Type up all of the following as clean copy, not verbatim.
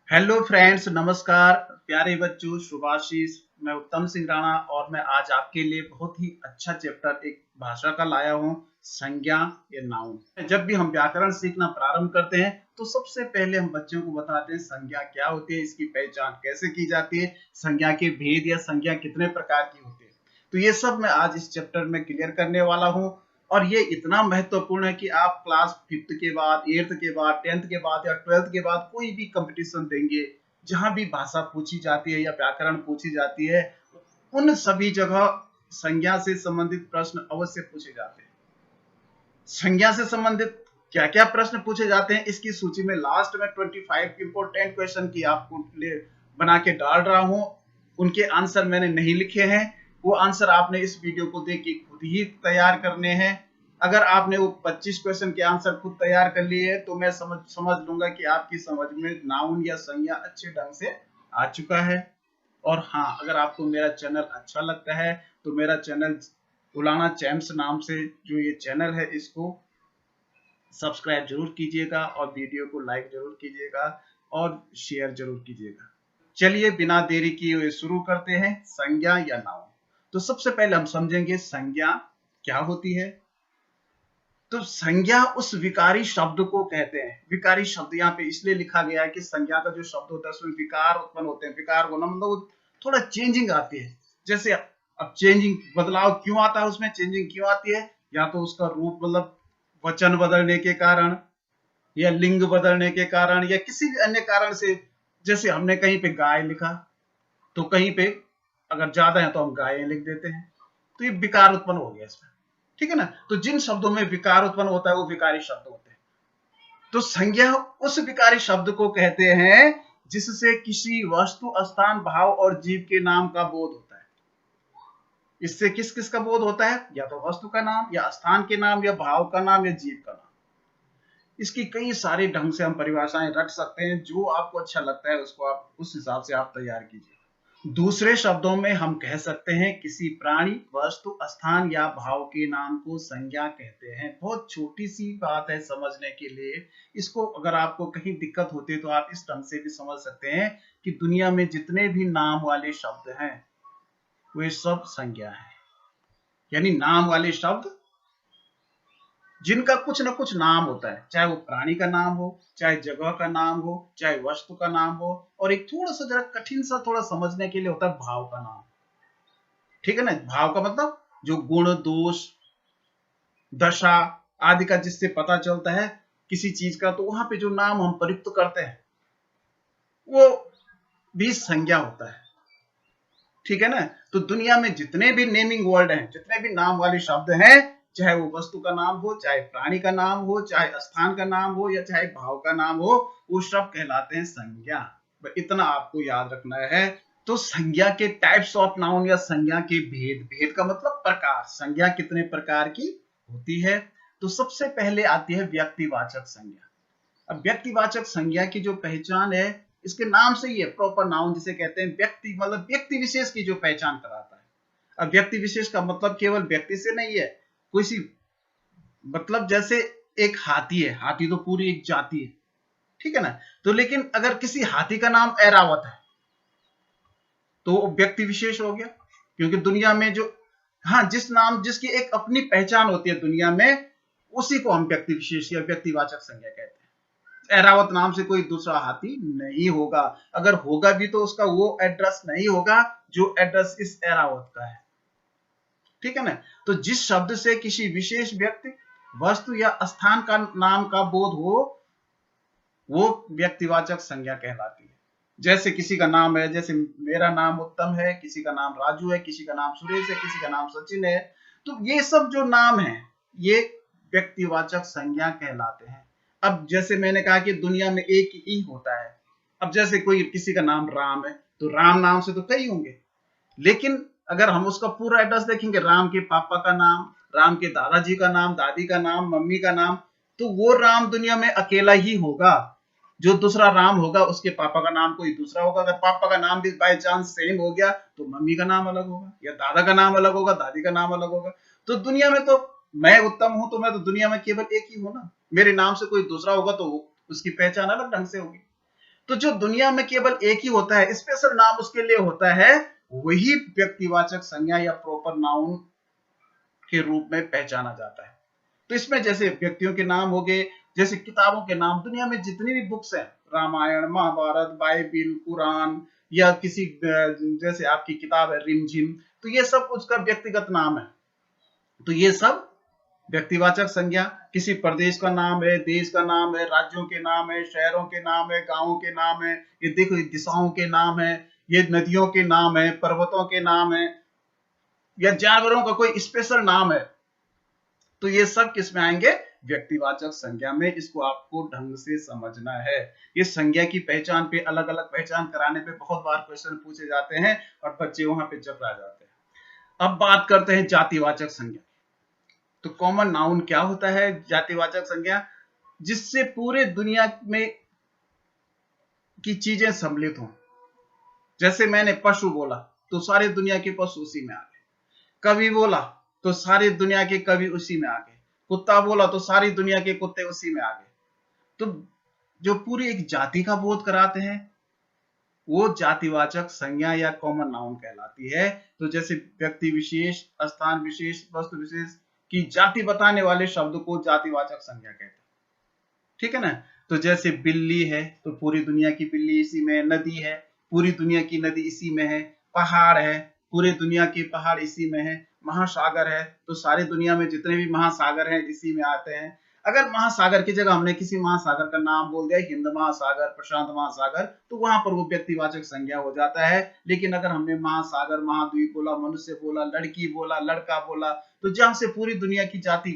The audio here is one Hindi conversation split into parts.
हेलो फ्रेंड्स, नमस्कार प्यारे बच्चों, शुभाशीष। मैं उत्तम सिंह राणा और मैं आज आपके लिए बहुत ही अच्छा चैप्टर एक भाषा का लाया हूँ, संज्ञा या नाउन। जब भी हम व्याकरण सीखना प्रारंभ करते हैं तो सबसे पहले हम बच्चों को बताते हैं संज्ञा क्या होती है, इसकी पहचान कैसे की जाती है, संज्ञा के भेद या संज्ञा कितने प्रकार की होती है। तो ये सब मैं आज इस चैप्टर में क्लियर करने वाला हूँ। और ये इतना महत्वपूर्ण है कि आप क्लास 5th के बाद, 8th के बाद, 10th के बाद या 12th के बाद कोई भी कंपटीशन देंगे, जहां भी भाषा पूछी जाती है या व्याकरण पूछी जाती है, उन सभी जगह संज्ञा से संबंधित प्रश्न अवश्य पूछे जाते हैं। संज्ञा से संबंधित क्या क्या प्रश्न पूछे जाते हैं, इसकी सूची में लास्ट में 25 इंपोर्टेंट क्वेश्चन की आपको बना के डाल रहा हूं। उनके आंसर मैंने नहीं लिखे हैं, वो आंसर आपने इस वीडियो को देख के खुद ही तैयार करने हैं। अगर आपने वो 25 क्वेश्चन के आंसर खुद तैयार कर लिए तो मैं समझ लूंगा कि आपकी समझ में नाउन या संज्ञा अच्छे ढंग से आ चुका है। और हाँ, अगर आपको मेरा चैनल अच्छा लगता है तो मेरा चैनल उलाना चैम्प्स नाम से जो ये चैनल है, इसको सब्सक्राइब जरूर कीजिएगा और वीडियो को लाइक जरूर कीजिएगा और शेयर जरूर कीजिएगा। चलिए बिना देरी किए हुए शुरू करते हैं, संज्ञा या नाउन। तो सबसे पहले हम समझेंगे संज्ञा क्या होती है। तो संज्ञा उस विकारी शब्द को कहते हैं। विकारी शब्द यहाँ पे इसलिए लिखा गया है कि संज्ञा का जो शब्द होता है उसमें विकार उत्पन्न होते हैं। विकार होना मतलब थोड़ा चेंजिंग आती है। जैसे अब चेंजिंग, बदलाव क्यों आता है, उसमें चेंजिंग क्यों आती है? या तो उसका रूप मतलब वचन बदलने के कारण, या लिंग बदलने के कारण, या किसी भी अन्य कारण से। जैसे हमने कहीं पे गाय लिखा तो कहीं पे अगर ज्यादा है तो हम गायें लिख देते हैं, तो ये विकार उत्पन्न हो गया इसमें। ठीक है ना। तो जिन शब्दों में विकार उत्पन्न होता है वो विकारी शब्द होते हैं। तो संज्ञा उस विकारी शब्द को कहते हैं जिससे किसी वस्तु, स्थान, भाव और जीव के नाम का बोध होता है। इससे किस किस का बोध होता है? या तो वस्तु का नाम, या स्थान के नाम, या भाव का नाम, या जीव का नाम। इसकी कई सारे ढंग से हम परिभाषाएं रख सकते हैं। जो आपको अच्छा लगता है उसको आप उस हिसाब से आप तैयार कीजिए। दूसरे शब्दों में हम कह सकते हैं किसी प्राणी, वस्तु, स्थान या भाव के नाम को संज्ञा कहते हैं। बहुत छोटी सी बात है समझने के लिए। इसको अगर आपको कहीं दिक्कत होती है तो आप इस ढंग से भी समझ सकते हैं कि दुनिया में जितने भी नाम वाले शब्द हैं वे सब संज्ञा है। यानी नाम वाले शब्द जिनका कुछ ना कुछ नाम होता है, चाहे वो प्राणी का नाम हो, चाहे जगह का नाम हो, चाहे वस्तु का नाम हो, और एक थोड़ा सा जरा कठिन सा थोड़ा समझने के लिए होता है भाव का नाम। ठीक है ना। भाव का मतलब जो गुण, दोष, दशा आदि का जिससे पता चलता है किसी चीज का, तो वहां पे जो नाम हम प्रयुक्त करते हैं वो भी संज्ञा होता है। ठीक है ना। तो दुनिया में जितने भी नेमिंग वर्ड हैं, जितने भी नाम वाले शब्द हैं, चाहे वो वस्तु का नाम हो, चाहे प्राणी का नाम हो, चाहे स्थान का नाम हो, या चाहे भाव का नाम हो, वो सब कहलाते हैं संज्ञा। इतना आपको याद रखना है। तो संज्ञा के टाइप्स ऑफ नाउन या संज्ञा के भेद। भेद का मतलब प्रकार। संज्ञा कितने प्रकार की होती है? तो सबसे पहले आती है व्यक्तिवाचक संज्ञा। अब व्यक्तिवाचक संज्ञा की जो पहचान है, इसके नाम से ही है, प्रॉपर नाउन जिसे कहते हैं। व्यक्ति मतलब व्यक्ति विशेष की जो पहचान कराता है। अब व्यक्ति विशेष का मतलब केवल व्यक्ति से नहीं है, कोई सी, मतलब जैसे एक हाथी है, हाथी तो पूरी एक जाति है। ठीक है ना। तो लेकिन अगर किसी हाथी का नाम ऐरावत है तो वो व्यक्ति विशेष हो गया, क्योंकि दुनिया में जो, हाँ, जिस नाम, जिसकी एक अपनी पहचान होती है दुनिया में, उसी को हम व्यक्ति विशेष या व्यक्तिवाचक संज्ञा कहते हैं। ऐरावत नाम से कोई दूसरा हाथी नहीं होगा। अगर होगा भी तो उसका वो एड्रेस नहीं होगा जो एड्रेस इस ऐरावत का है। ठीक है ना। तो जिस शब्द से किसी विशेष व्यक्ति, वस्तु या स्थान का नाम का बोध हो, वो व्यक्तिवाचक संज्ञा कहलाती है। जैसे किसी का नाम है, जैसे मेरा नाम उत्तम है, किसी का नाम राजू है, किसी का नाम सुरेश है, किसी का नाम सचिन है। तो ये सब जो नाम है ये व्यक्तिवाचक संज्ञा कहलाते हैं। अब जैसे मैंने कहा कि दुनिया में एक ही होता है। अब जैसे कोई, किसी का नाम राम है तो राम नाम से तो कई होंगे, लेकिन अगर हम उसका पूरा एड्रेस देखेंगे, राम के पापा का नाम, राम के दादाजी का नाम, दादी का नाम, मम्मी का नाम, तो वो राम दुनिया में अकेला ही होगा। जो दूसरा राम होगा उसके पापा का नाम कोई दूसरा होगा। अगर पापा का नाम भी बाय चांस सेम हो गया तो मम्मी का नाम अलग होगा, या दादा का नाम अलग होगा, दादी का नाम अलग होगा। तो दुनिया में तो मैं उत्तम हूं तो मैं तो दुनिया में केवल एक ही हूं ना। मेरे नाम से कोई दूसरा होगा तो उसकी पहचान अलग ढंग से होगी। तो जो दुनिया में केवल एक ही होता है, स्पेशल नाम उसके लिए होता है, वही व्यक्तिवाचक संज्ञा या प्रॉपर नाउन के रूप में पहचाना जाता है। तो इसमें जैसे व्यक्तियों के नाम हो गए, जैसे किताबों के नाम, दुनिया में जितनी भी बुक्स हैं, रामायण, महाभारत, बाइबिल, कुरान, या किसी जैसे आपकी किताब है रिमझिम, तो ये सब उसका व्यक्तिगत नाम है। तो ये सब व्यक्तिवाचक संज्ञा। किसी प्रदेश का नाम है, देश का नाम है, राज्यों के नाम है, शहरों के नाम है, गांवों के नाम है, ये देखो दिशाओं के नाम है, ये नदियों के नाम है, पर्वतों के नाम है, या जानवरों का कोई स्पेशल नाम है, तो ये सब किस में आएंगे? व्यक्तिवाचक संज्ञा में। इसको आपको ढंग से समझना है। ये संज्ञा की पहचान पे, अलग अलग पहचान कराने पे बहुत बार क्वेश्चन पूछे जाते हैं और बच्चे वहां पे चकरा जाते हैं। अब बात करते हैं जातिवाचक संज्ञा। तो कॉमन नाउन क्या होता है? जातिवाचक संज्ञा, जिससे पूरे दुनिया में की चीजें सम्मिलित हों। जैसे मैंने पशु बोला तो सारी दुनिया के पशु उसी में आ गए, कवि बोला तो सारी दुनिया के कवि उसी में आ गए, कुत्ता बोला तो सारी दुनिया के कुत्ते उसी में आ गए। तो जो पूरी एक जाति का बोध कराते हैं वो जातिवाचक संज्ञा या कॉमन नाउन कहलाती है। तो जैसे व्यक्ति विशेष, स्थान विशेष, वस्तु विशेष की जाति बताने वाले शब्द को जातिवाचक संज्ञा कहते हैं। ठीक है ना? तो जैसे बिल्ली है तो पूरी दुनिया की बिल्ली इसी में है, नदी है पूरी दुनिया की नदी इसी में है, पहाड़ है पूरी दुनिया के पहाड़ इसी में है, महासागर है तो सारी दुनिया में जितने भी महासागर हैं इसी में आते हैं। अगर महासागर की जगह हमने किसी महासागर का नाम बोल दिया, हिंद महासागर, प्रशांत महासागर, तो वहां पर वो व्यक्तिवाचक संज्ञा हो जाता है। लेकिन अगर हमने महासागर, महाद्वीप बोला, मनुष्य बोला, लड़की बोला, लड़का बोला, तो जहां से पूरी दुनिया की जाति,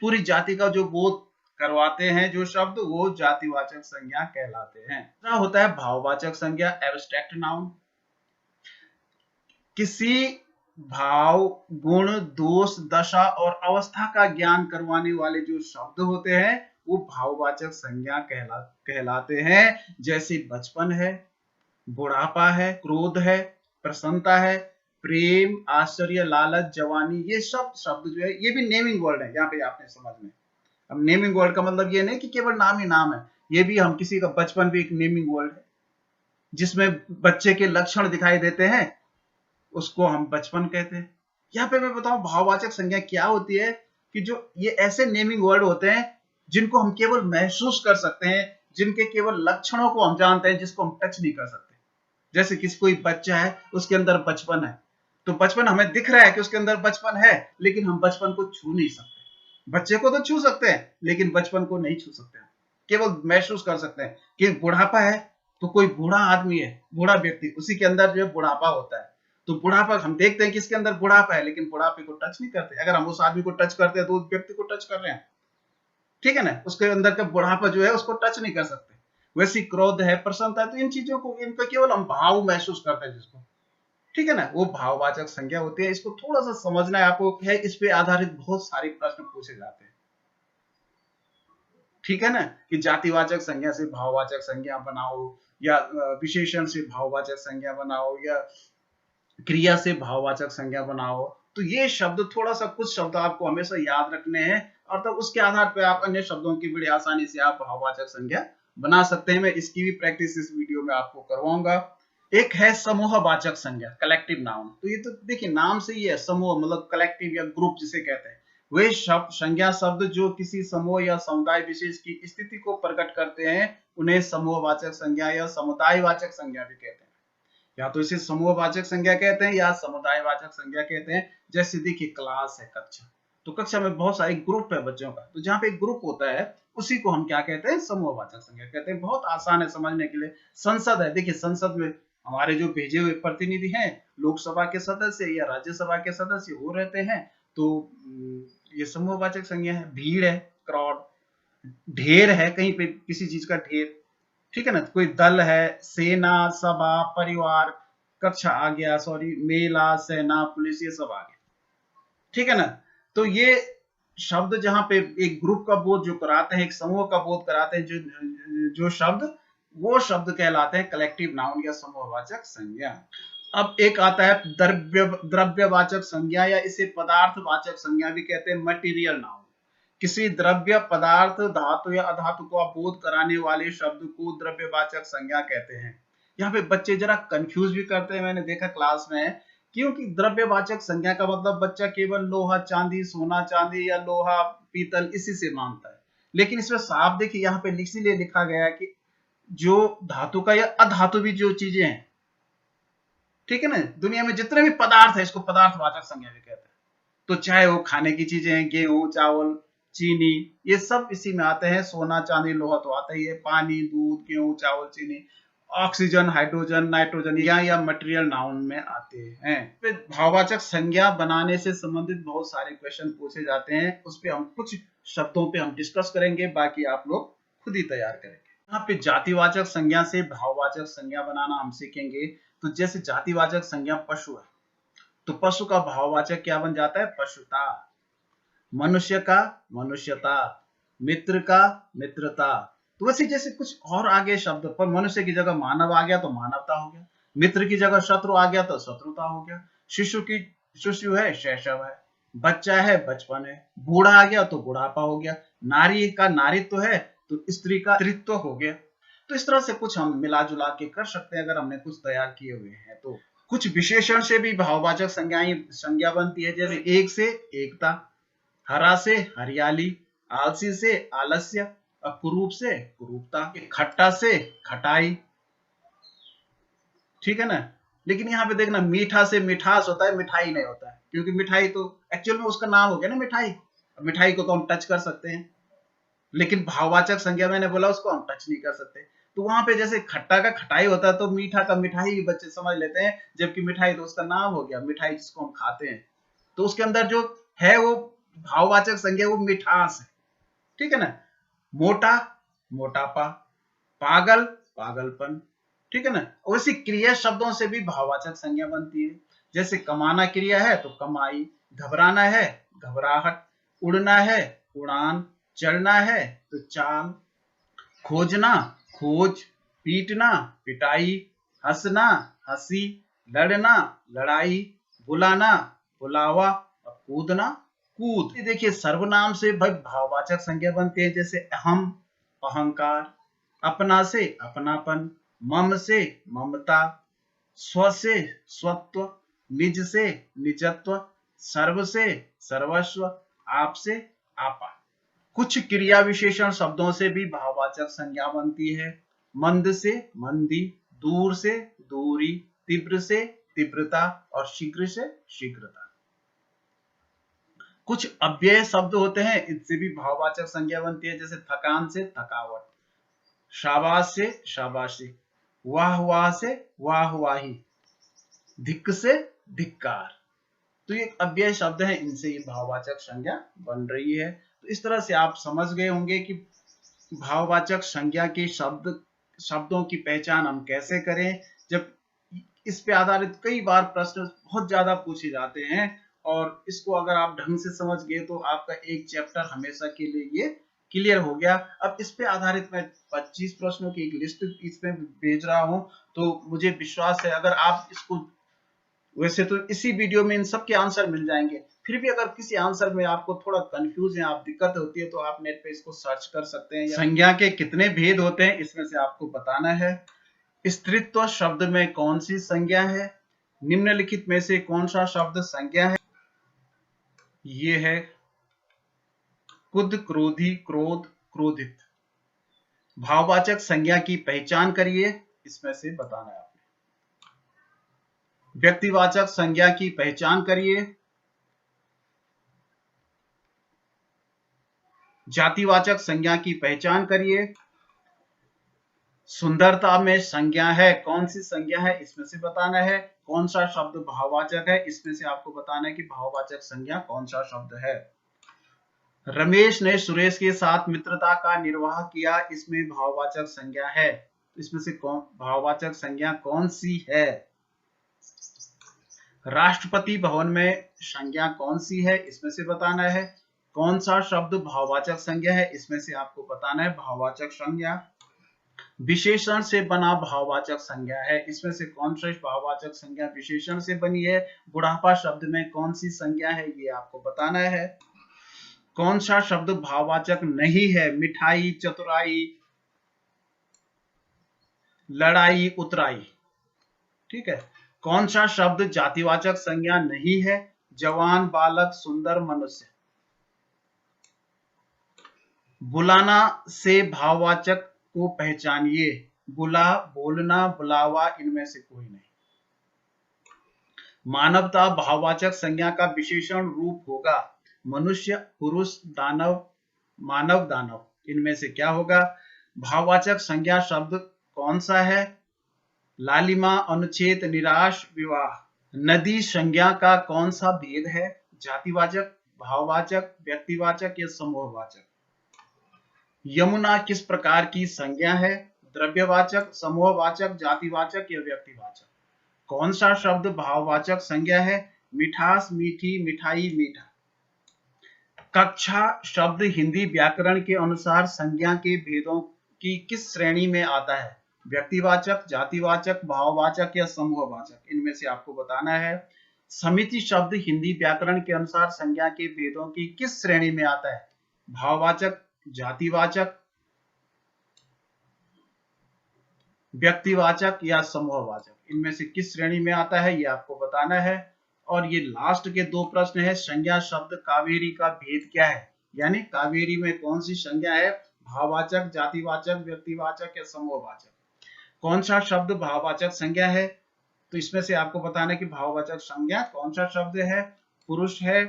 पूरी जाति का जो बोध करवाते हैं जो शब्द, वो जातिवाचक संज्ञा कहलाते हैं। दूसरा होता है भाववाचक संज्ञा, एब्स्ट्रैक्ट नाउन। किसी भाव, गुण, दोष, दशा और अवस्था का ज्ञान करवाने वाले जो शब्द होते हैं वो भाववाचक संज्ञा कहलाते हैं। जैसे बचपन है, बुढ़ापा है, क्रोध है, प्रसन्नता है, प्रेम, आश्चर्य, लालच, जवानी, ये सब शब्द जो है ये भी नेमिंग वर्ड है। यहाँ पे आपने समझना है। अब नेमिंग वर्ड का मतलब ये नहीं कि केवल नाम ही नाम है, ये भी हम किसी का बचपन भी एक नेमिंग वर्ड है, जिसमें बच्चे के लक्षण दिखाई देते हैं उसको हम बचपन कहते हैं। यहाँ पे मैं बताऊं भाववाचक संज्ञा क्या होती है, कि जो ये ऐसे नेमिंग वर्ड होते हैं जिनको हम केवल महसूस कर सकते हैं, जिनके केवल लक्षणों को हम जानते हैं, जिसको हम टच नहीं कर सकते। जैसे किसी कोई बच्चा है उसके अंदर बचपन है, तो बचपन हमें दिख रहा है कि उसके अंदर बचपन है, लेकिन हम बचपन को छू नहीं सकते। बच्चे को तो छू सकते हैं लेकिन बचपन को नहीं छू सकते, केवल महसूस कर सकते हैं। कि बुढ़ापा है तो कोई बूढ़ा आदमी है, बूढ़ा व्यक्ति, उसी के अंदर जो है बुढ़ापा होता है। तो बुढ़ापा हम देखते हैं कि इसके अंदर बुढ़ापा है, लेकिन बुढ़ापे को टच नहीं करते। अगर हम उस आदमी को टच करते हैं तो उस व्यक्ति को टच कर रहे हैं, ठीक है ना? उसके अंदर का बुढ़ापा जो है उसको टच नहीं कर सकते। वैसी क्रोध है, प्रसन्नता है, तो इन चीजों को, इनको केवल हम भाव महसूस करते हैं जिसको, ठीक है ना, वो भाववाचक संज्ञा होती है। इसको थोड़ा सा समझना है आपको, है इस पे आधारित बहुत सारे प्रश्न पूछे जाते हैं, ठीक है ना? कि जातिवाचक संज्ञा से भाववाचक संज्ञा बनाओ, या विशेषण से भाववाचक संज्ञा बनाओ, या क्रिया से भाववाचक संज्ञा बनाओ। तो ये शब्द, थोड़ा सा कुछ शब्द आपको हमेशा याद रखने हैं, और तब उसके आधार पर आप अन्य शब्दों की बड़ी आसानी से आप भाववाचक संज्ञा बना सकते हैं। मैं इसकी भी प्रैक्टिस इस वीडियो में आपको करवाऊंगा। एक है समूहवाचक संज्ञा, कलेक्टिव नाउन। तो ये तो देखिए नाम से ही है, समूह मतलब कलेक्टिव या ग्रुप जिसे कहते हैं। वे शब्द, संज्ञा शब्द जो किसी समूह या समुदाय विशेष की स्थिति को प्रकट करते हैं, उन्हें समूहवाचक संज्ञा या समुदायवाचक संज्ञा भी कहते हैं। या तो इसे समूहवाचक संज्ञा कहते हैं या समुदायवाचक संज्ञा कहते हैं। जैसे देखिए क्लास है, कक्षा, तो कक्षा में बहुत सारे ग्रुप है बच्चों का, तो जहाँ पे एक ग्रुप होता है उसी को हम क्या कहते हैं? समूहवाचक संज्ञा कहते हैं। बहुत आसान है समझने के लिए। संसद है, देखिए संसद में हमारे जो भेजे हुए प्रतिनिधि हैं, लोकसभा के सदस्य या राज्यसभा के सदस्य, वो रहते हैं, तो ये समूहवाचक संज्ञा है। भीड़ है, क्राउड, ढेर है, कहीं पे किसी चीज का ढेर, ठीक है ना? कोई दल है, सेना, सभा, परिवार, कक्षा आ गया, सॉरी, मेला, सेना, पुलिस, ये सब आ गया, ठीक है ना? तो ये शब्द जहां पे एक ग्रुप का बोध जो कराते हैं, एक समूह का बोध कराते हैं, जो शब्द, वो शब्द कहलाते हैं कलेक्टिव नाउन या समूहवाचक संज्ञा। अब एक आता है द्रव्यवाचक संज्ञा, या इसे पदार्थवाचक संज्ञा भी कहते हैं, मटेरियल नाउन। किसी द्रव्य, पदार्थ, धातु या अधातु को अवबोध कराने वाले शब्द को द्रव्यवाचक संज्ञा कहते हैं। यहाँ पे बच्चे जरा कंफ्यूज भी करते हैं, मैंने देखा क्लास में, क्योंकि द्रव्यवाचक संज्ञा का मतलब बच्चा केवल लोहा चांदी, सोना चांदी या लोहा पीतल इसी से मानता है, लेकिन इसमें साफ देखिए यहाँ पे इसीलिए लिखा गया कि जो धातु का या अधातु भी जो चीजें हैं, ठीक है ना, दुनिया में जितने भी पदार्थ है इसको पदार्थवाचक संज्ञा भी कहते हैं। तो चाहे वो खाने की चीजें हैं, गेहूं, चावल, चीनी, ये सब इसी में आते हैं। सोना चांदी लोहा तो आता ही है, पानी, दूध, गेहूं, चावल, चीनी, ऑक्सीजन, हाइड्रोजन, नाइट्रोजन या मटेरियल नाउन में आते हैं। फिर भाववाचक संज्ञा बनाने से संबंधित बहुत सारे क्वेश्चन पूछे जाते हैं, उस पे हम कुछ शब्दों पे हम डिस्कस करेंगे, बाकी आप लोग खुद ही तैयार करेंगे। यहाँ पे जातिवाचक संज्ञा से भाववाचक संज्ञा बनाना हम सीखेंगे। तो जैसे जातिवाचक संज्ञा पशु है, तो पशु का भाववाचक क्या बन जाता है? पशुता। मनुष्य का मनुष्यता, मित्र का मित्रता। तो वैसे जैसे कुछ और आगे शब्द पर मनुष्य की जगह मानव आ गया तो मानवता हो गया, मित्र की जगह शत्रु आ गया तो शत्रुता हो गया, शिशु है शैशव है, बच्चा है बचपन है, बूढ़ा आ गया तो बुढ़ापा हो गया, नारी का नारीत्व है तो स्त्री का स्त्रीत्व हो गया। तो इस तरह से कुछ हम मिला जुला के कर सकते हैं अगर हमने कुछ तैयार किए हुए हैं तो। कुछ विशेषण से भी भाववाचक संज्ञा बनती है, जैसे एक से एकता, हरा से हरियाली, आलसी से आलस्य, कुरूप से कुरूपता, खट्टा से खटाई, ठीक है ना। लेकिन यहाँ पे देखना, मीठा से मिठास होता है, मिठाई नहीं होता है, क्योंकि मिठाई तो एक्चुअल में उसका नाम हो गया ना मिठाई। मिठाई को तो हम टच कर सकते हैं, लेकिन भाववाचक संज्ञा मैंने बोला उसको हम टच नहीं कर सकते। तो वहां पे जैसे खट्टा का खटाई होता है तो मीठा का मिठाई भी बच्चे समझ लेते हैं, जबकि मिठाई तो उसका नाम हो गया, मिठाई जिसको हम खाते हैं, तो उसके अंदर जो है वो भाववाचक संज्ञा वो मिठास है, ठीक है ना। मोटा मोटापा, पागल पागलपन, ठीक है ना। वैसे क्रिया शब्दों से भी भाववाचक संज्ञा बनती है, जैसे कमाना क्रिया है तो कमाई, घबराना है घबराहट, उड़ना है उड़ान, चलना है तो चाल, खोजना खोज, पीटना पिटाई, हंसना हंसी, लड़ना लड़ाई, बुलाना बुलावा, कूदना कूद। देखिए सर्वनाम से भाई भाववाचक संज्ञा बनते हैं, जैसे अहम अहंकार, अपना से अपनापन, मम से ममता, स्व से स्वत्व, निज से निजत्व, सर्व से सर्वस्व, आप से आपा। कुछ क्रिया विशेषण शब्दों से भी भाववाचक संज्ञा बनती है, मंद से मंदी, दूर से दूरी, तीव्र से तीव्रता और शीघ्र से शीघ्रता। कुछ अव्यय शब्द होते हैं, इनसे भी भाववाचक संज्ञा बनती है, जैसे थकान से थकावट, शाबाश से शाबाशी, वाह वाह से वाहवाही, धिक्क से धिक्कार। तो ये अव्यय शब्द हैं, इनसे ये भाववाचक संज्ञा बन रही है। तो इस तरह से आप समझ गए होंगे कि भाववाचक संज्ञा के शब्दों की पहचान हम कैसे करें। जब इस पे आधारित कई बार प्रश्न बहुत ज्यादा पूछे जाते हैं, और इसको अगर आप ढंग से समझ गए तो आपका एक चैप्टर हमेशा के लिए ये क्लियर हो गया। अब इस पे आधारित मैं 25 प्रश्नों की एक लिस्ट इसमें भेज रहा हूं, तो मुझे विश्वास है अगर आप इसको, वैसे तो इसी वीडियो में इन सब के आंसर मिल जाएंगे, फिर भी अगर किसी आंसर में आपको थोड़ा कंफ्यूज है, आप दिक्कत होती है, तो आप नेट पे इसको सर्च कर सकते हैं। संज्ञा के कितने भेद होते हैं इसमें से आपको बताना है। स्त्रीत्व शब्द में कौन सी संज्ञा है, निम्नलिखित में से कौन सा शब्द संज्ञा है। ये है कुद, क्रोधी, क्रोध, क्रोधित। भाववाचक संज्ञा की पहचान करिए, इसमें से बताना है आपने। व्यक्तिवाचक संज्ञा की पहचान करिए, जातिवाचक संज्ञा की पहचान करिए, सुंदरता में संज्ञा है, कौन सी संज्ञा है इसमें से बताना है, कौन सा शब्द भाववाचक है इसमें से आपको बताना है कि भाववाचक संज्ञा कौन सा शब्द है। रमेश ने सुरेश के साथ मित्रता का निर्वाह किया, इसमें भाववाचक संज्ञा है, इसमें से कौन भाववाचक संज्ञा कौन सी है। राष्ट्रपति भवन में संज्ञा कौन सी है इसमें से बताना है, कौन सा शब्द भाववाचक संज्ञा है इसमें से आपको बताना है भाववाचक संज्ञा। विशेषण से बना भाववाचक संज्ञा है, इसमें से कौन सा भाववाचक संज्ञा विशेषण से बनी है। बुढ़ापा शब्द में कौन सी संज्ञा है ये आपको बताना है। कौन सा शब्द भाववाचक नहीं है? मिठाई, चतुराई, लड़ाई, उतराई। ठीक है। कौन सा शब्द जातिवाचक संज्ञा नहीं है? जवान, बालक, सुंदर, मनुष्य। बुलाना से भाववाचक को पहचानिए। बुला, बोलना, बुलावा, इनमें से कोई नहीं। मानवता भाववाचक संज्ञा का विशेषण रूप होगा। मनुष्य, पुरुष, दानव, मानव, दानव, इनमें से क्या होगा? भाववाचक संज्ञा शब्द कौन सा है? लालिमा, अनुच्छेद, निराश, विवाह। नदी संज्ञा का कौन सा भेद है? जातिवाचक, भाववाचक, व्यक्तिवाचक या समूहवाचक। यमुना किस प्रकार की संज्ञा है? द्रव्यवाचक, समूहवाचक, जातिवाचक या व्यक्तिवाचक। कौन सा शब्द भाववाचक संज्ञा है? मिठास, मीठी, मिठाई, मीठा। कक्षा शब्द हिंदी व्याकरण के अनुसार संज्ञा के भेदों की किस श्रेणी में आता है? व्यक्तिवाचक, जातिवाचक, भाववाचक या समूहवाचक, इनमें से आपको बताना है। समिति शब्द हिंदी व्याकरण के अनुसार संज्ञा के भेदों की किस श्रेणी में आता है? भाववाचक, जातिवाचक, व्यक्तिवाचक या समूहवाचक, इनमें से किस श्रेणी में आता है, ये आपको बताना है। और ये लास्ट के दो प्रश्न है। संज्ञा शब्द कावेरी का भेद क्या है? यानी कावेरी में कौन सी संज्ञा है? भाववाचक, जातिवाचक, व्यक्तिवाचक या समूहवाचक। कौन सा शब्द भाववाचक संज्ञा है? तो इसमें से आपको बताना है कि भाववाचक संज्ञा कौन सा शब्द है। पुरुष है,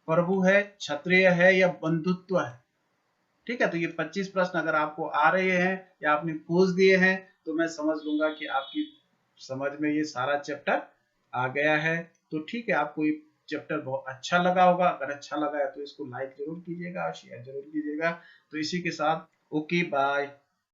प्रभु है, क्षत्रिय है या बंधुत्व है। ठीक है। तो ये 25 प्रश्न अगर आपको आ रहे हैं या आपने खोज दिए हैं तो मैं समझ लूंगा कि आपकी समझ में ये सारा चैप्टर आ गया है। तो ठीक है, आपको ये चैप्टर बहुत अच्छा लगा होगा। अगर अच्छा लगा है तो इसको लाइक जरूर कीजिएगा और शेयर जरूर कीजिएगा। तो इसी के साथ ओके, बाय।